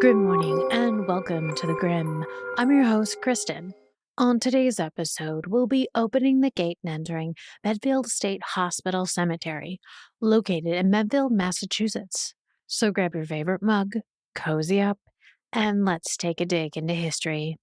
Good morning and welcome to the Grim. I'm your host, Kristen. On today's episode, we'll be opening the gate and entering Medfield State Hospital Cemetery, located in Medfield, Massachusetts. So grab your favorite mug, cozy up, and let's take a dig into history.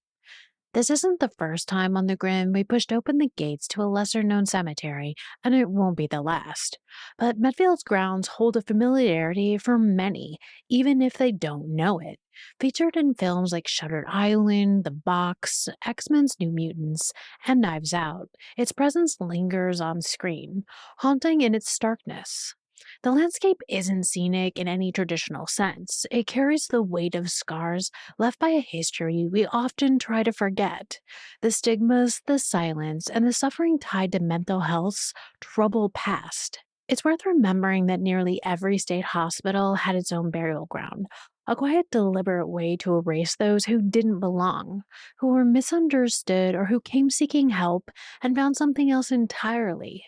This isn't the first time on the Grim we pushed open the gates to a lesser known cemetery, and it won't be the last. But Medfield's grounds hold a familiarity for many, even if they don't know it. Featured in films like Shuttered Island, The Box, X-Men's New Mutants, and Knives Out, its presence lingers on screen, haunting in its starkness. The landscape isn't scenic in any traditional sense. It carries the weight of scars left by a history we often try to forget. The stigmas, the silence, and the suffering tied to mental health's troubled past. It's worth remembering that nearly every state hospital had its own burial ground, a quiet, deliberate way to erase those who didn't belong, who were misunderstood, or who came seeking help and found something else entirely.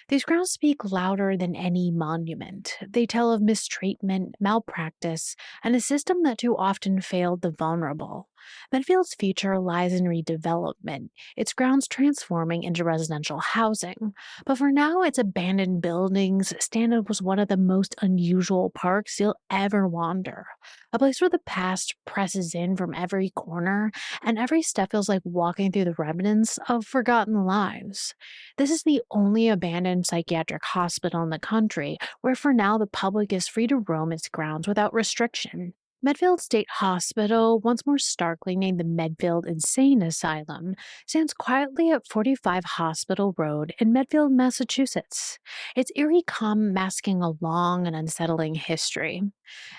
These grounds speak louder than any monument. They tell of mistreatment, malpractice, and a system that too often failed the vulnerable. Medfield's future lies in redevelopment, its grounds transforming into residential housing. But for now, its abandoned buildings stand as one of the most unusual parks you'll ever wander. A place where the past presses in from every corner, and every step feels like walking through the remnants of forgotten lives. This is the only abandoned psychiatric hospital in the country where for now the public is free to roam its grounds without restriction. Medfield State Hospital, once more starkly named the Medfield Insane Asylum, stands quietly at 45 Hospital Road in Medfield, Massachusetts, its eerie calm masking a long and unsettling history.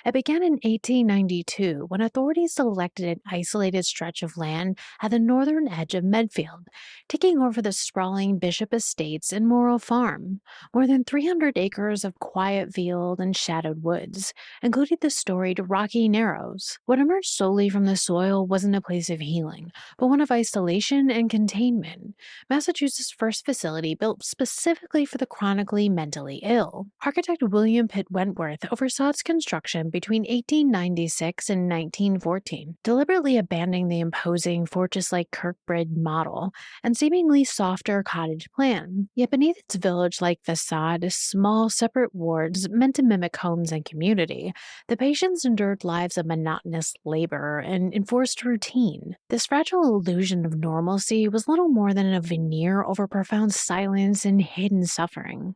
It began in 1892 when authorities selected an isolated stretch of land at the northern edge of Medfield, taking over the sprawling Bishop Estates and Morrill Farm, more than 300 acres of quiet field and shadowed woods, including the storied Rocky Narrows. What emerged solely from the soil wasn't a place of healing, but one of isolation and containment. Massachusetts' first facility built specifically for the chronically mentally ill. Architect William Pitt Wentworth oversaw its construction between 1896 and 1914, deliberately abandoning the imposing fortress-like Kirkbride model and seemingly softer cottage plan. Yet beneath its village-like facade, small separate wards meant to mimic homes and community, the patients endured lives of monotonous labor and enforced routine. This fragile illusion of normalcy was little more than a veneer over profound silence and hidden suffering.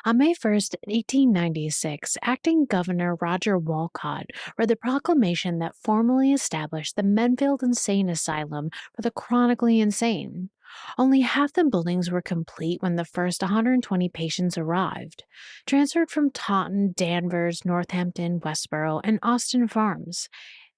On May 1st, 1896, acting Governor Roger Walcott read the proclamation that formally established the Medfield Insane Asylum for the chronically insane. Only half the buildings were complete when the first 120 patients arrived, transferred from Taunton, Danvers, Northampton, Westboro, and Austin Farms.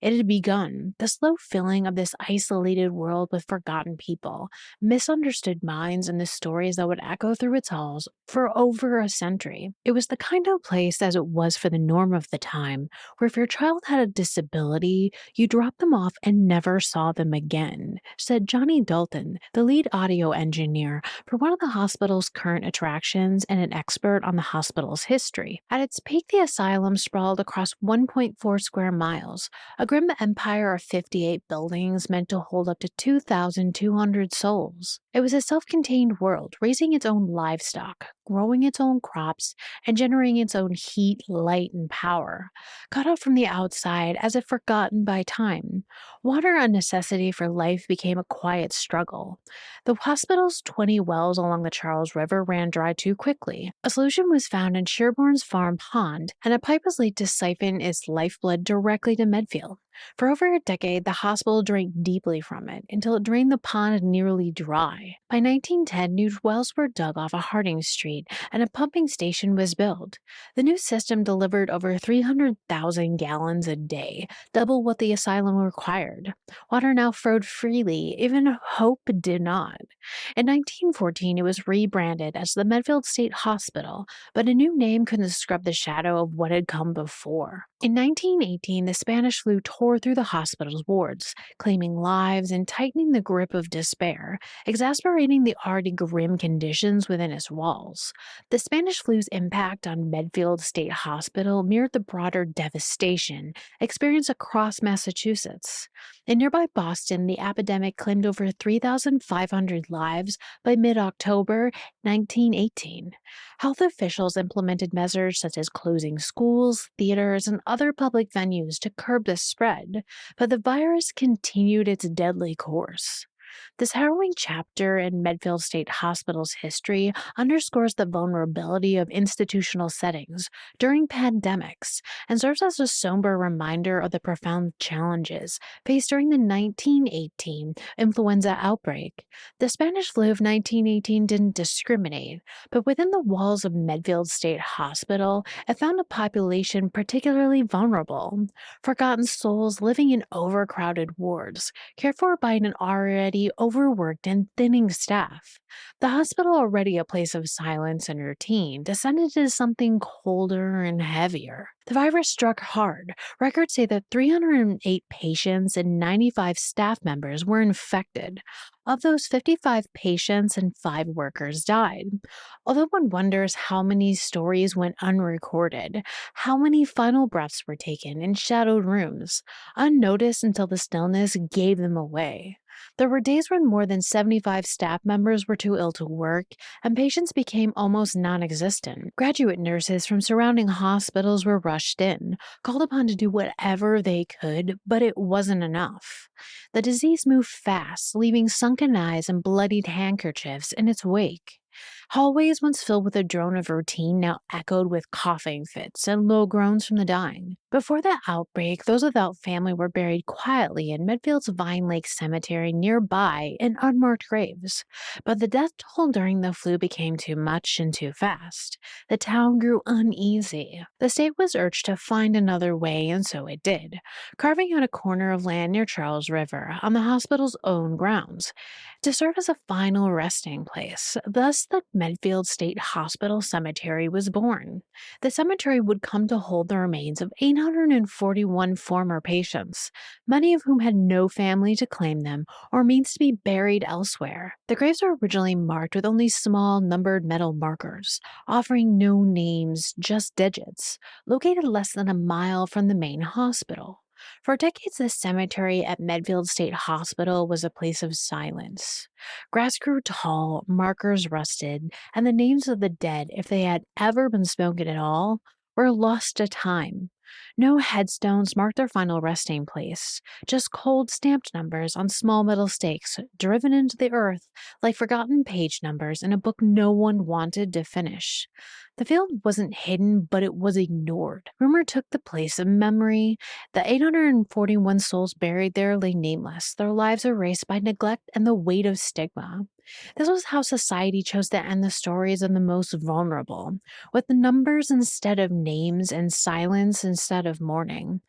It had begun, the slow filling of this isolated world with forgotten people, misunderstood minds, and the stories that would echo through its halls for over a century. It was the kind of place, as it was for the norm of the time, where if your child had a disability, you dropped them off and never saw them again, said Johnny Dalton, the lead audio engineer for one of the hospital's current attractions and an expert on the hospital's history. At its peak, the asylum sprawled across 1.4 square miles, a grim empire of 58 buildings meant to hold up to 2,200 souls. It was a self-contained world, raising its own livestock, growing its own crops, and generating its own heat, light, and power. Cut off from the outside as if forgotten by time, water, a necessity for life, became a quiet struggle. The hospital's 20 wells along the Charles River ran dry too quickly. A solution was found in Sherborne's Farm Pond, and a pipe was laid to siphon its lifeblood directly to Medfield. For over a decade, the hospital drank deeply from it until it drained the pond nearly dry. By 1910, new wells were dug off of Harding Street and a pumping station was built. The new system delivered over 300,000 gallons a day, double what the asylum required. Water now flowed freely, even hope did not. In 1914, it was rebranded as the Medfield State Hospital, but a new name couldn't scrub the shadow of what had come before. In 1918, the Spanish flu tore through the hospital's wards, claiming lives and tightening the grip of despair, exasperating the already grim conditions within its walls. The Spanish flu's impact on Medfield State Hospital mirrored the broader devastation experienced across Massachusetts. In nearby Boston, the epidemic claimed over 3,500 lives by mid October 1918. Health officials implemented measures such as closing schools, theaters, and other public venues to curb the spread, but the virus continued its deadly course. This harrowing chapter in Medfield State Hospital's history underscores the vulnerability of institutional settings during pandemics and serves as a somber reminder of the profound challenges faced during the 1918 influenza outbreak. The Spanish flu of 1918 didn't discriminate, but within the walls of Medfield State Hospital, it found a population particularly vulnerable. Forgotten souls living in overcrowded wards, cared for by an already overworked and thinning staff. The hospital, already a place of silence and routine, descended into something colder and heavier. The virus struck hard. Records say that 308 patients and 95 staff members were infected. Of those, 55 patients and 5 workers died. Although one wonders how many stories went unrecorded, how many final breaths were taken in shadowed rooms, unnoticed until the stillness gave them away. There were days when more than 75 staff members were too ill to work, and patients became almost non existent. Graduate nurses from surrounding hospitals were rushed in, called upon to do whatever they could, but it wasn't enough. The disease moved fast, leaving sunken eyes and bloodied handkerchiefs in its wake. Hallways, once filled with a drone of routine, now echoed with coughing fits and low groans from the dying. Before the outbreak, those without family were buried quietly in Medfield's Vine Lake Cemetery nearby in unmarked graves. But the death toll during the flu became too much and too fast. The town grew uneasy. The state was urged to find another way, and so it did, carving out a corner of land near Charles River on the hospital's own grounds to serve as a final resting place. Thus, the Medfield State Hospital Cemetery was born. The cemetery would come to hold the remains of 841 former patients, many of whom had no family to claim them or means to be buried elsewhere. The graves were originally marked with only small numbered metal markers, offering no names, just digits, located less than a mile from the main hospital. For decades, the cemetery at Medfield State Hospital was a place of silence. Grass grew tall, markers rusted, and the names of the dead, if they had ever been spoken at all, were lost to time. No headstones marked their final resting place, just cold stamped numbers on small metal stakes driven into the earth like forgotten page numbers in a book no one wanted to finish. The field wasn't hidden, but it was ignored. Rumor took the place of memory. The 841 souls buried there lay nameless, their lives erased by neglect and the weight of stigma. This was how society chose to end the stories of the most vulnerable, with the numbers instead of names and silence instead of mourning.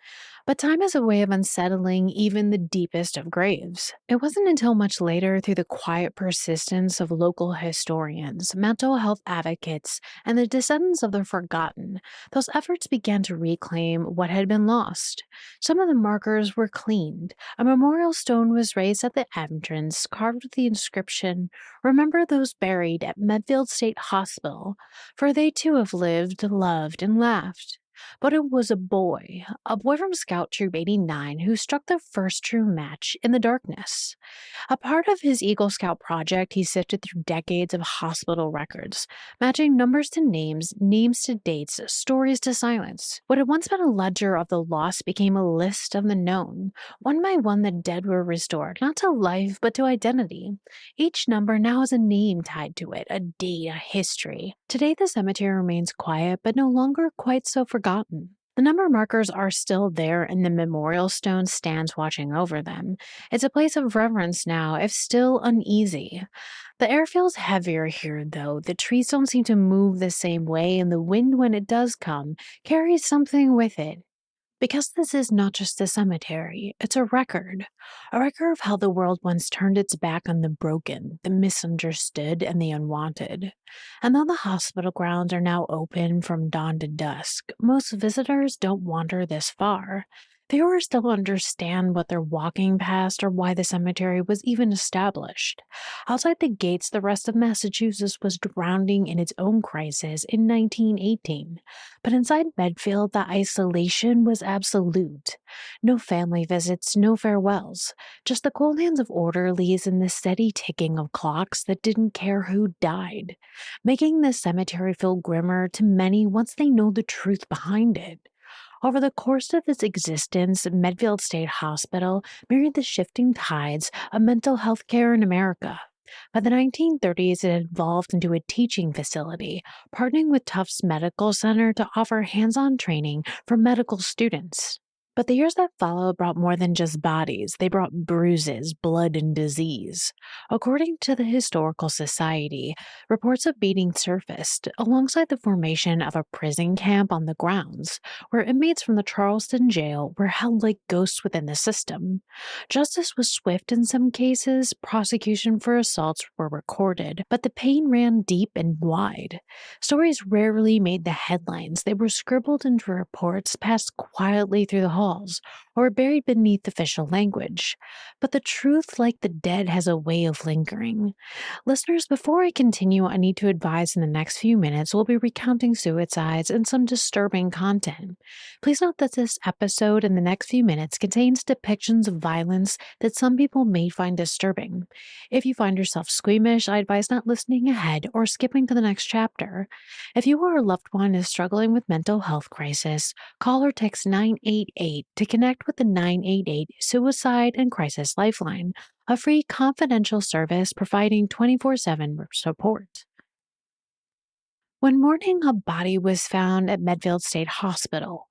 But time is a way of unsettling even the deepest of graves. It wasn't until much later, through the quiet persistence of local historians, mental health advocates, and the descendants of the forgotten, those efforts began to reclaim what had been lost. Some of the markers were cleaned. A memorial stone was raised at the entrance, carved with the inscription, "Remember those buried at Medfield State Hospital, for they too have lived, loved, and laughed." But it was a boy from Scout Troop 89 who struck the first true match in the darkness. A part of his Eagle Scout project, he sifted through decades of hospital records, matching numbers to names, names to dates, stories to silence. What had once been a ledger of the lost became a list of the known. One by one, the dead were restored, not to life, but to identity. Each number now has a name tied to it, a date, a history. Today, the cemetery remains quiet, but no longer quite so forgotten. The number markers are still there, and the memorial stone stands watching over them. It's a place of reverence now, if still uneasy. The air feels heavier here, though. The trees don't seem to move the same way, and the wind, when it does come, carries something with it. Because this is not just a cemetery, it's a record of how the world once turned its back on the broken, the misunderstood, and the unwanted. And though the hospital grounds are now open from dawn to dusk, most visitors don't wander this far. Viewers don't understand what they're walking past or why the cemetery was even established. Outside the gates, the rest of Massachusetts was drowning in its own crisis in 1918. But inside Medfield, the isolation was absolute. No family visits, no farewells, just the cold hands of orderlies and the steady ticking of clocks that didn't care who died, making the cemetery feel grimmer to many once they know the truth behind it. Over the course of its existence, Medfield State Hospital mirrored the shifting tides of mental health care in America. By the 1930s, it evolved into a teaching facility, partnering with Tufts Medical Center to offer hands on training for medical students. But the years that followed brought more than just bodies, they brought bruises, blood, and disease. According to the Historical Society, reports of beatings surfaced alongside the formation of a prison camp on the grounds, where inmates from the Charleston jail were held like ghosts within the system. Justice was swift in some cases, prosecution for assaults were recorded, but the pain ran deep and wide. Stories rarely made the headlines, they were scribbled into reports passed quietly through the halls or buried beneath official language. But the truth, like the dead, has a way of lingering. Listeners, before I continue, I need to advise in the next few minutes we'll be recounting suicides and some disturbing content. Please note that this episode in the next few minutes contains depictions of violence that some people may find disturbing. If you find yourself squeamish, I advise not listening ahead or skipping to the next chapter. If you or a loved one is struggling with mental health crisis, call or text 988 to connect with the 988 Suicide and Crisis Lifeline, a free confidential service providing 24/7 support. One morning, a body was found at Medfield State Hospital.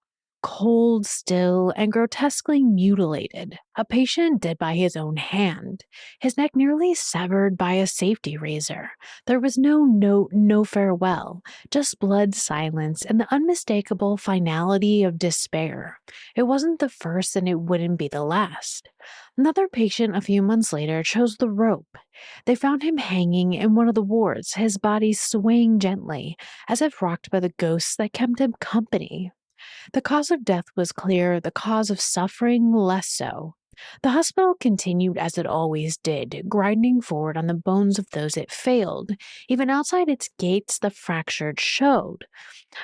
Cold, still, and grotesquely mutilated. A patient dead by his own hand, his neck nearly severed by a safety razor. There was no note, no farewell, just blood, silence, and the unmistakable finality of despair. It wasn't the first, and it wouldn't be the last. Another patient a few months later chose the rope. They found him hanging in one of the wards, his body swaying gently, as if rocked by the ghosts that kept him company. The cause of death was clear, the cause of suffering less so. The hospital continued as it always did, grinding forward on the bones of those it failed. Even outside its gates, the fractured showed.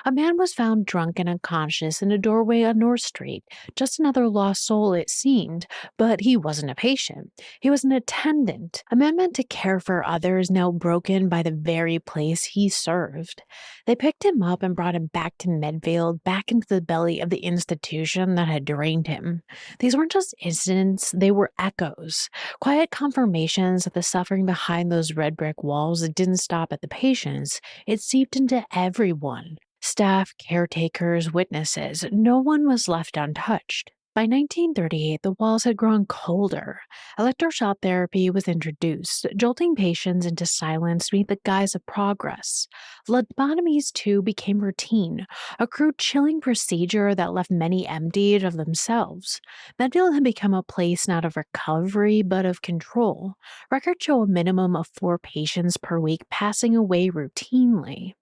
A man was found drunk and unconscious in a doorway on North Street. Just another lost soul, it seemed, but he wasn't a patient. He was an attendant, a man meant to care for others, now broken by the very place he served. They picked him up and brought him back to Medfield, back into the belly of the institution that had drained him. These weren't just incidents, they were echoes, quiet confirmations that the suffering behind those red brick walls didn't stop at the patients, it seeped into everyone. Staff, caretakers, witnesses, no one was left untouched. By 1938, the walls had grown colder. Electroshock therapy was introduced, jolting patients into silence beneath the guise of progress. Lobotomies, too, became routine, a crude, chilling procedure that left many emptied of themselves. Medfield had become a place not of recovery, but of control. Records show a minimum of 4 patients per week passing away routinely.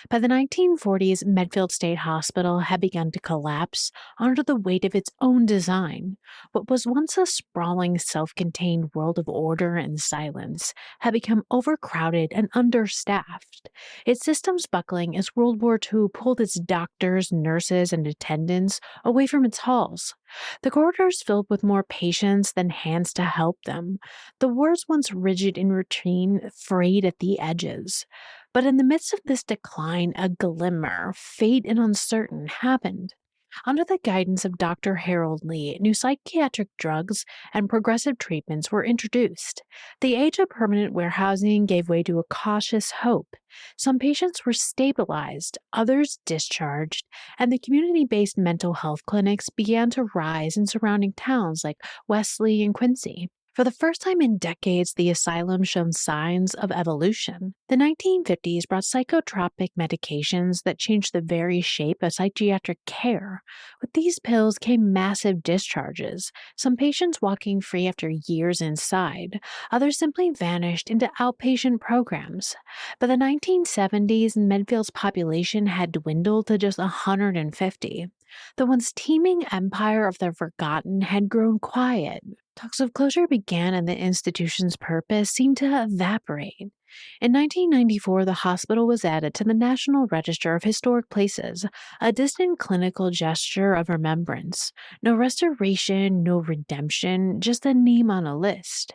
By the 1940s, Medfield State Hospital had begun to collapse under the weight of its own design. What was once a sprawling, self-contained world of order and silence had become overcrowded and understaffed. Its systems buckling as World War II pulled its doctors, nurses, and attendants away from its halls. The corridors filled with more patients than hands to help them. The wards, once rigid in routine, frayed at the edges. But in the midst of this decline, a glimmer, faint and uncertain, happened. Under the guidance of Dr. Harold Lee, new psychiatric drugs and progressive treatments were introduced. The age of permanent warehousing gave way to a cautious hope. Some patients were stabilized, others discharged, and the community-based mental health clinics began to rise in surrounding towns like Wesley and Quincy. For the first time in decades, the asylum showed signs of evolution. The 1950s brought psychotropic medications that changed the very shape of psychiatric care. With these pills came massive discharges, some patients walking free after years inside, others simply vanished into outpatient programs. By the 1970s, Medfield's population had dwindled to just 150. The once teeming empire of the forgotten had grown quiet. Talks of closure began and the institution's purpose seemed to evaporate. In 1994, the hospital was added to the National Register of Historic Places, a distant clinical gesture of remembrance. No restoration, no redemption, just a name on a list.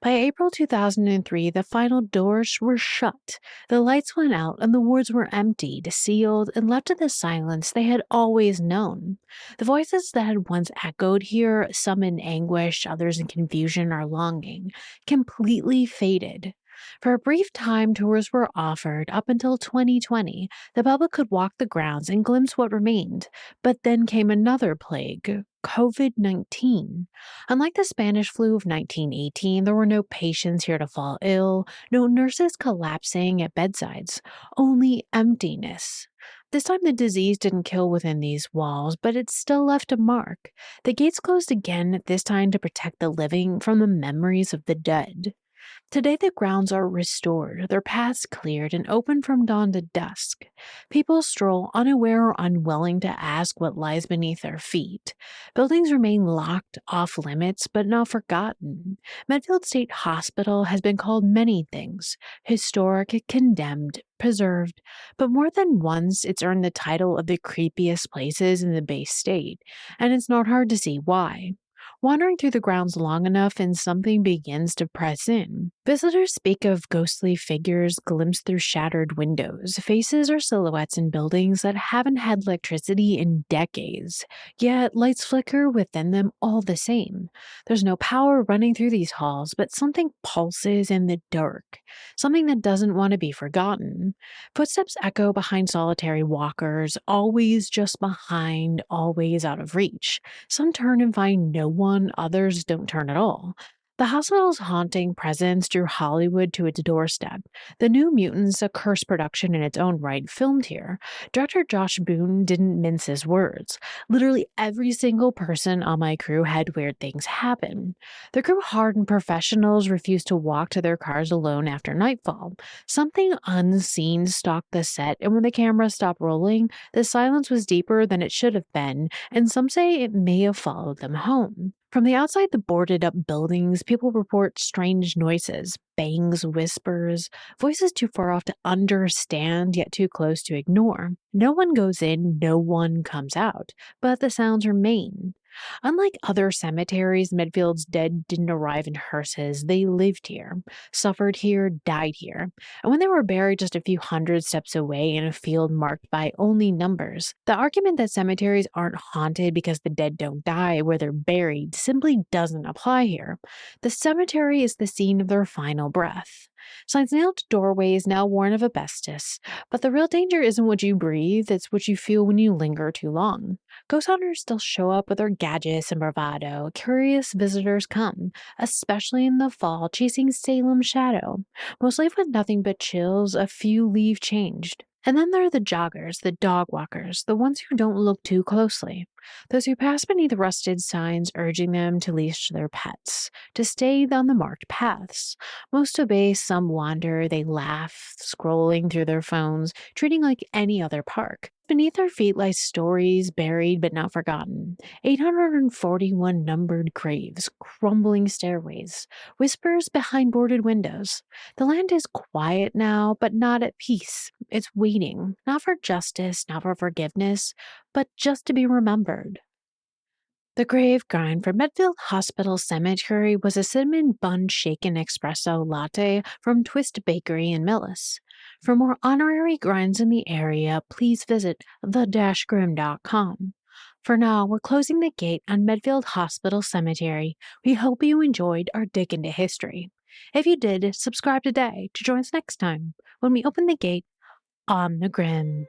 By April 2003, the final doors were shut. The lights went out and the wards were emptied, sealed, and left to the silence they had always known. The voices that had once echoed here, some in anguish, others in confusion or longing, completely faded. For a brief time, tours were offered up until 2020. The public could walk the grounds and glimpse what remained. But then came another plague. COVID-19. Unlike the Spanish flu of 1918, there were no patients here to fall ill, no nurses collapsing at bedsides, only emptiness. This time the disease didn't kill within these walls, but it still left a mark. The gates closed again, this time to protect the living from the memories of the dead. Today, the grounds are restored, their paths cleared, and open from dawn to dusk. People stroll unaware or unwilling to ask what lies beneath their feet. Buildings remain locked, off limits, but not forgotten. Medfield State Hospital has been called many things: historic, condemned, preserved, but more than once it's earned the title of the creepiest places in the Bay State, and it's not hard to see why. Wandering through the grounds long enough and something begins to press in. Visitors speak of ghostly figures glimpsed through shattered windows, faces or silhouettes in buildings that haven't had electricity in decades, yet lights flicker within them all the same. There's no power running through these halls, but something pulses in the dark, something that doesn't want to be forgotten. Footsteps echo behind solitary walkers, always just behind, always out of reach. Some turn and find no one, others don't turn at all. The hospital's haunting presence drew Hollywood to its doorstep. The new Mutants, a cursed production in its own right, filmed here. Director Josh Boone didn't mince his words. Literally every single person on my crew had weird things happen. The crew, hardened professionals, refused to walk to their cars alone after nightfall. Something unseen stalked the set, and when the camera stopped rolling, the silence was deeper than it should have been, and some say it may have followed them home. From the outside the boarded up buildings, people report strange noises, bangs, whispers, voices too far off to understand yet too close to ignore. No one goes in, no one comes out, but the sounds remain. Unlike other cemeteries, Medfield's dead didn't arrive in hearses. They lived here, suffered here, died here. And when they were buried just a few hundred steps away in a field marked by only numbers, the argument that cemeteries aren't haunted because the dead don't die where they're buried simply doesn't apply here. The cemetery is the scene of their final breath. Signs nailed to doorways now warn of asbestos, but the real danger isn't what you breathe, it's what you feel when you linger too long. Ghost hunters still show up with their gadgets and bravado. Curious visitors come, especially in the fall, chasing Salem's shadow. Most leave with nothing but chills, a few leave changed. And then there are the joggers, the dog walkers, the ones who don't look too closely. Those who pass beneath rusted signs urging them to leash their pets, to stay on the marked paths. Most obey, some wander, they laugh, scrolling through their phones, treating like any other park. Beneath their feet lie stories buried but not forgotten. 841 numbered graves, crumbling stairways, whispers behind boarded windows. The land is quiet now, but not at peace. It's waiting, not for justice, not for forgiveness, but just to be remembered. The grave grind for Medfield Hospital Cemetery was a cinnamon bun shaken espresso latte from Twist Bakery in Millis. For more honorary grinds in the area, please visit the-grim.com. For now, we're closing the gate on Medfield Hospital Cemetery. We hope you enjoyed our dig into history. If you did, subscribe today to join us next time when we open the gate on the Grim.